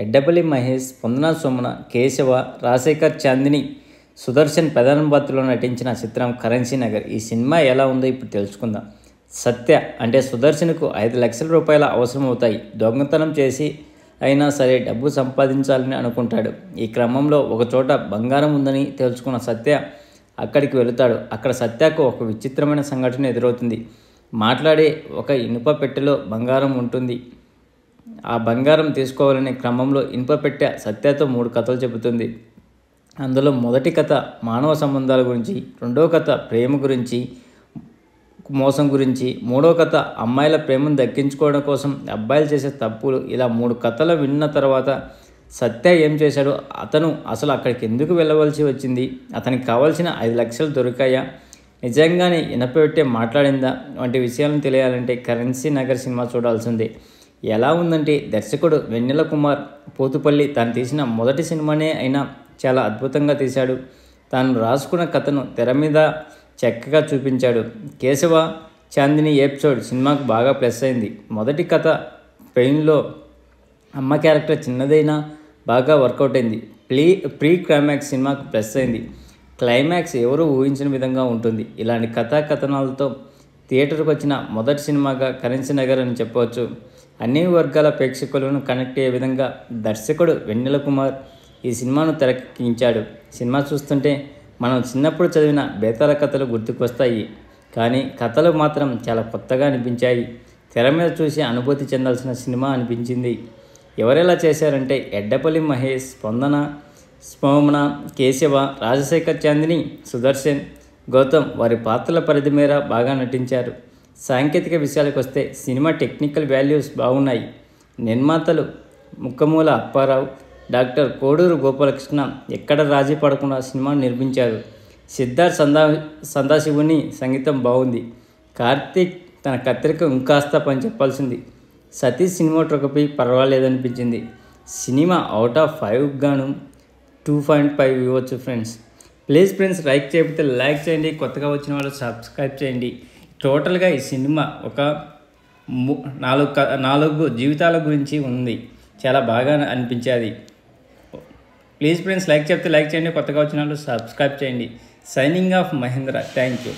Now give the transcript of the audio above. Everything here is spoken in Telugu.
ఎడ్డపల్లి మహేష్, పొందన సోమన, కేశవ, రాజశేఖర్, చాందిని, సుదర్శన్ ప్రధాన పాత్రలో నటించిన చిత్రం కరెన్సీ నగర్. ఈ సినిమా ఎలా ఉందో ఇప్పుడు తెలుసుకుందాం. సత్య అంటే సుదర్శన్కు 5 లక్షల రూపాయల అవసరం అవుతాయి. దొంగతనం చేసి అయినా సరే డబ్బు సంపాదించాలని అనుకుంటాడు. ఈ క్రమంలో ఒకచోట బంగారం ఉందని తెలుసుకున్న సత్య అక్కడికి వెళుతాడు. అక్కడ సత్యకు ఒక విచిత్రమైన సంఘటన ఎదురవుతుంది. మాట్లాడే ఒక ఇనుప పెట్టెలో బంగారం ఉంటుంది. ఆ బంగారం తీసుకోవాలనే క్రమంలో ఇనుప పెట్టె సత్యతో 3 కథలు చెబుతుంది. అందులో మొదటి కథ మానవ సంబంధాల గురించి, రెండో కథ ప్రేమ గురించి, మోసం గురించి, మూడో కథ అమ్మాయిల ప్రేమను దక్కించుకోవడం కోసం అబ్బాయిలు చేసే తప్పులు. ఇలా 3 కథలు విన్న తర్వాత సత్య ఏం చేశాడు, అతను అసలు అక్కడికి ఎందుకు వెళ్ళవలసి వచ్చింది, అతనికి కావాల్సిన 5 లక్షలు దొరికాయా, నిజంగానే ఇనపెట్టే మాట్లాడిందా వంటి విషయాలను తెలియాలంటే కరెన్సీ నగర్ సినిమా చూడాల్సిందే. ఎలా ఉందంటే దర్శకుడు వెన్నెల కుమార్ పోతుపల్లి తాను తీసిన మొదటి సినిమానే అయినా చాలా అద్భుతంగా తీశాడు. తాను రాసుకున్న కథను తెర మీద చక్కగా చూపించాడు. కేశవ, చాందిని ఎపిసోడ్ సినిమాకు బాగా ప్లస్ అయింది. మొదటి కథ పెయిన్లో అమ్మ క్యారెక్టర్ చిన్నదైనా బాగా వర్కౌట్ అయింది. ప్రీ క్లైమాక్స్ సినిమాకు ప్లస్ అయింది. క్లైమాక్స్ ఎవరూ ఊహించిన విధంగా ఉంటుంది. ఇలాంటి కథనాలతో థియేటర్కి వచ్చిన మొదటి సినిమాగా కరెన్సీ నగర్ అని చెప్పవచ్చు. అన్ని వర్గాల ప్రేక్షకులను కనెక్ట్ అయ్యే విధంగా దర్శకుడు వెన్నెల కుమార్ ఈ సినిమాను తెరకెక్కించాడు. సినిమా చూస్తుంటే మనం చిన్నప్పుడు చదివిన బేతాళ కథలు గుర్తుకొస్తాయి, కానీ కథలు మాత్రం చాలా కొత్తగా అనిపించాయి. తెర మీద చూసి అనుభూతి చెందాల్సిన సినిమా అనిపించింది. ఎవరెలా చేశారంటే ఎడ్డపల్లి మహేష్, పొందన సోమన, కేశవ, రాజశేఖర్, చాందిని, సుదర్శన్, గౌతమ్ వారి పాత్రల పరిధి మేర బాగా నటించారు. సాంకేతిక విషయాలకు వస్తే సినిమా టెక్నికల్ వాల్యూస్ బాగున్నాయి. నిర్మాతలు ముక్కమూల అప్పారావు, డాక్టర్ కోడూరు గోపాలకృష్ణ ఎక్కడ రాజీ పడకుండా సినిమాను నిర్మించారు. సిద్ధార్థ్ సందాశివుని సంగీతం బాగుంది. కార్తీక్ తన కత్తిరిక ఇంకాస్త పని చెప్పాల్సింది. సతీష్ సినిమాటోగ్రఫీ పర్వాలేదనిపించింది. సినిమా అవుట్ ఆఫ్ 5 గాను 2.5 ఇవ్వచ్చు ఫ్రెండ్స్. ప్లీజ్ ఫ్రెండ్స్, లైక్ చేయకపోతే లైక్ చేయండి, కొత్తగా వచ్చిన వాళ్ళు సబ్స్క్రైబ్ చేయండి. టోటల్గా ఈ సినిమా ఒక 4 జీవితాల గురించి ఉంది. చాలా బాగా అనిపించేది. ప్లీజ్ ఫ్రెండ్స్, లైక్ చెప్తే లైక్ చేయండి, కొత్తగా వచ్చిన వాళ్ళు సబ్స్క్రైబ్ చేయండి. Signing off Mahendra. Thank you.